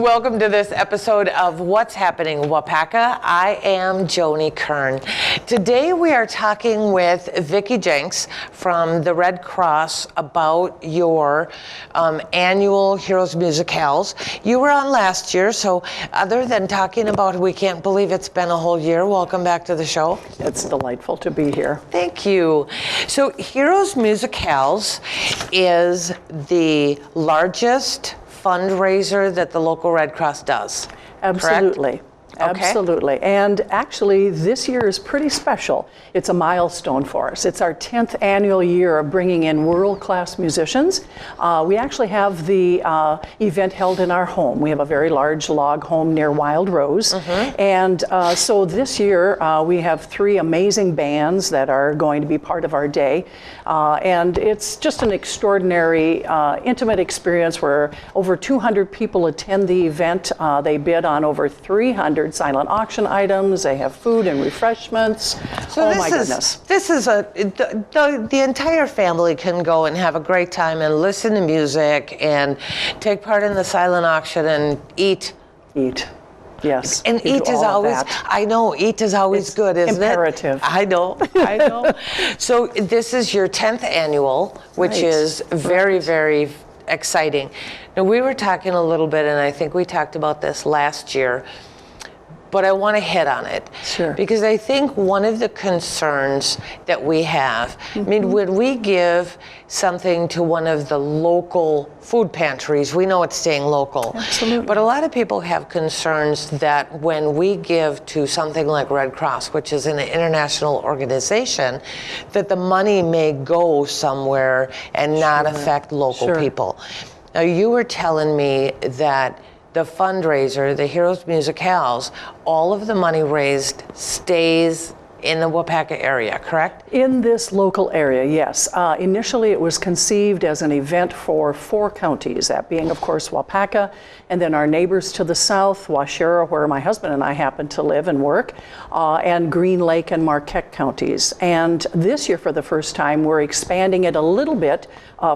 Welcome to this episode of What's Happening Waupaca. I am Joni Kern. Today we are talking with Vicki Jenks from the Red Cross about your annual Heroes musicals. You were on last year, so other than talking about we can't believe it's been a whole year, welcome back to the show. It's delightful to be here. Thank you. So Heroes musicals is the largest fundraiser that the local Red Cross does. Absolutely. Correct? Absolutely. Okay. And actually, this year is pretty special. It's a milestone for us. It's our 10th annual year of bringing in world-class musicians. We actually have the event held in our home. We have a very large log home near Wild Rose. And so this year, we have three amazing bands that are going to be part of our day. And it's just an extraordinary, intimate experience where over 200 people attend the event. They bid on over 300 silent auction items. They have food and refreshments. So my goodness. This is the entire family can go and have a great time and listen to music and take part in the silent auction and eat. Eat. Yes. And eat is always, I know, eat is always good, isn't imperative. It? I know, I know. So this is your 10th annual, which is very, very exciting. Now we were talking a little bit, and I think we talked about this last year, but I want to hit on it. Sure. Because I think one of the concerns that we have, I mean, when we give something to one of the local food pantries, we know it's staying local. Absolutely. But a lot of people have concerns that when we give to something like Red Cross, which is an international organization, that the money may go somewhere and not affect local people. Now, you were telling me that the fundraiser, the Heroes musicals, all of the money raised stays in the Waupaca area, correct? In this local area, yes. Initially, it was conceived as an event for 4 counties, that being, of course, Waupaca, and then our neighbors to the south, Waupaca, where my husband and I happen to live and work, and Green Lake and Marquette counties. And this year, for the first time, we're expanding it a little bit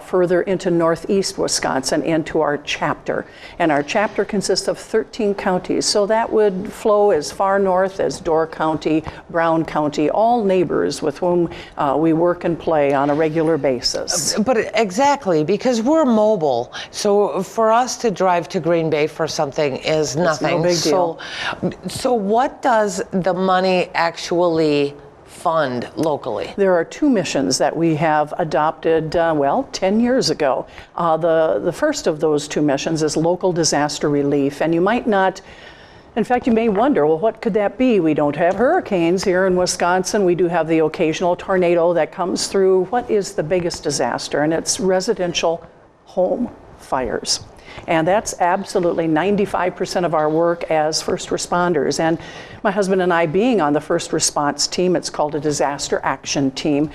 further into northeast Wisconsin, into our chapter. And our chapter consists of 13 counties, so that would flow as far north as Door County, Brown County, all neighbors with whom we work and play on a regular basis. But exactly, because we're mobile, so for us to drive to Green Bay for something is nothing. It's no big deal. So what does the money actually fund locally? There are 2 missions that we have adopted, 10 years ago. The first of those 2 missions is local disaster relief, and you might not. In fact, you may wonder, well, what could that be? We don't have hurricanes here in Wisconsin. We do have the occasional tornado that comes through. What is the biggest disaster? And it's residential home fires. And that's absolutely 95% of our work as first responders. And my husband and I, being on the first response team, it's called a disaster action team,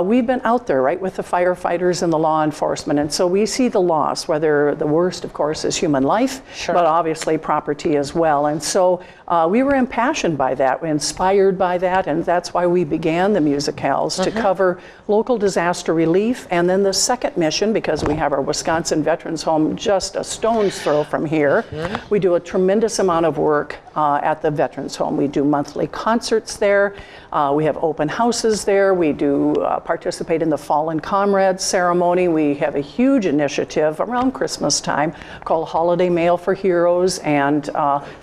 we've been out there, right, with the firefighters and the law enforcement. And so we see the loss, whether the worst, of course, is human life, but obviously property as well. And so we were impassioned by that, inspired by that, and that's why we began the musicals, to cover local disaster relief. And then the second mission, because we have our Wisconsin Veterans Home just a stone's throw from here, we do a tremendous amount of work at the Veterans Home. We do monthly concerts there. We have open houses there. We do participate in the Fallen Comrades ceremony. We have a huge initiative around Christmas time called Holiday Mail for Heroes, and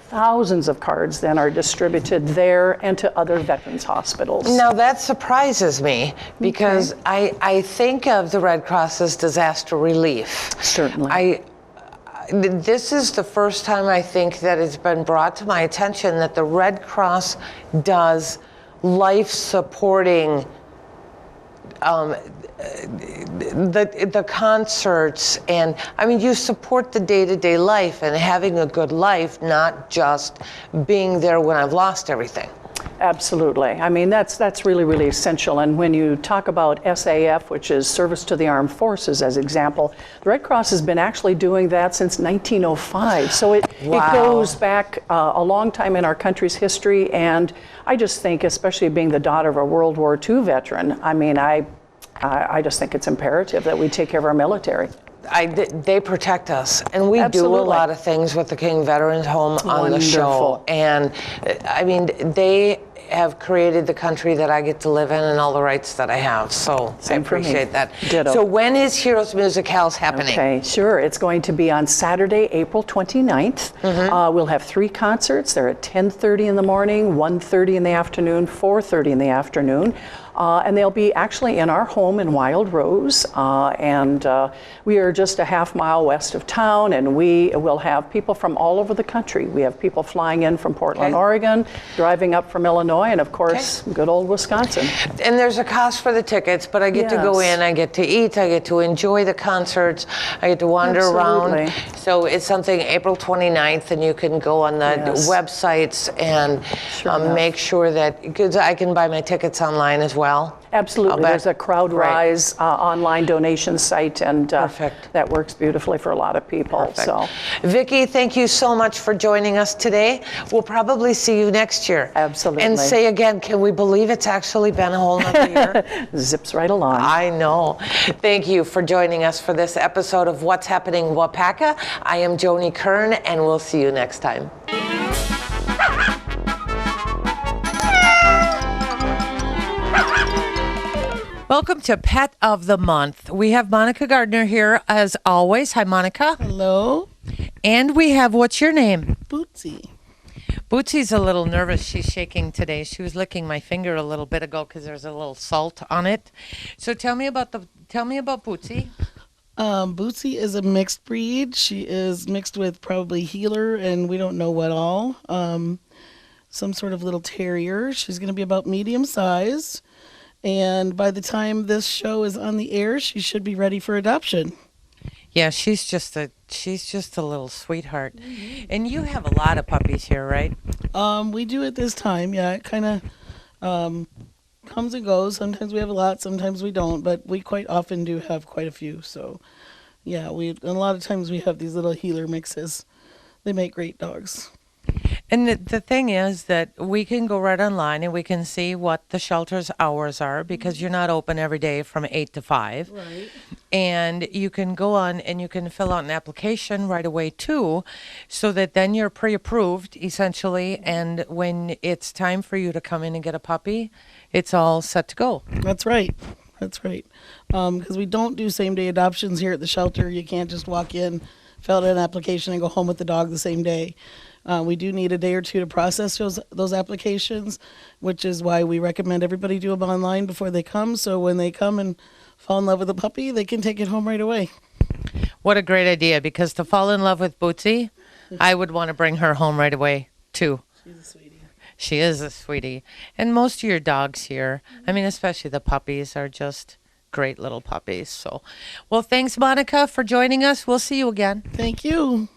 thousands of cards then are distributed there and to other veterans hospitals. Now that surprises me, because I think of the Red Cross as disaster relief. Certainly. This is the first time I think that it's been brought to my attention that the Red Cross does life-supporting the concerts, and I mean, you support the day-to-day life and having a good life, not just being there when I've lost everything. Absolutely. I mean, that's really, really essential. And when you talk about SAF, which is Service to the Armed Forces, as example, the Red Cross has been actually doing that since 1905. So it goes back a long time in our country's history. And I just think, especially being the daughter of a World War II veteran, I mean, I just think it's imperative that we take care of our military. they protect us, and we do a Absolutely. lot of things with the King Veterans Home on the show. Wonderful. And I mean, they have created the country that I get to live in and all the rights that I have. So Same I for me. appreciate that. Ditto. So when is Heroes Musicals happening? Okay, sure. It's going to be on Saturday, April 29th. We'll have 3 concerts. They're at 10:30 in the morning, 1:30 in the afternoon, 4:30 in the afternoon. And they'll be actually in our home in Wild Rose. And we are just a half mile west of town, and we will have people from all over the country. We have people flying in from Portland, Oregon, driving up from Illinois, and of course, good old Wisconsin. And there's a cost for the tickets, but I get to go Yes. in, I get to eat, I get to enjoy the concerts, I get to wander around. Absolutely. So it's something April 29th, and you can go on the Yes. websites and Sure enough. make sure that, because I can buy my tickets online as well. Absolutely. I'll bet. There's a CrowdRise online donation site, and Perfect. that works beautifully for a lot of people. Perfect. So, Vicki, thank you so much for joining us today. We'll probably see you next year. Absolutely. And say again, can we believe it's actually been a whole nother year? zips right along. I know. Thank you for joining us for this episode of What's Happening Waupaca. I am Joni Kern, and we'll see you next time. Welcome to Pet of the Month. We have Monica Gardner here as always. Hi, Monica. Hello, And we have, what's your name? Bootsy. Bootsy's a little nervous. She's shaking today. She was licking my finger a little bit ago because there's a little salt on it. So tell me about Bootsy. Bootsy is a mixed breed. She is mixed with probably healer and we don't know what all. Some sort of little terrier. She's going to be about medium sized. And by the time this show is on the air, she should be ready for adoption. Yeah, she's just a little sweetheart. And you have a lot of puppies here, right? We do at this time. Yeah, it kind of comes and goes. Sometimes we have a lot, sometimes we don't, but we quite often do have quite a few. So, yeah, and a lot of times we have these little healer mixes. They make great dogs. And the thing is that we can go right online and we can see what the shelter's hours are because you're not open every day from 8 to 5. Right. And you can go on and you can fill out an application right away too, so that then you're pre-approved essentially. And when it's time for you to come in and get a puppy, it's all set to go. That's right. That's right. Because we don't do same-day adoptions here at the shelter. You can't just walk in, fill out an application, and go home with the dog the same day. We do need a day or two to process those applications, which is why we recommend everybody do them online before they come. So when they come and fall in love with a puppy, they can take it home right away. What a great idea, because to fall in love with Bootsy, I would want to bring her home right away too. She's a sweetie. She is a sweetie. And most of your dogs here, I mean, especially the puppies, are just great little puppies. So, well, thanks, Monica, for joining us. We'll see you again. Thank you.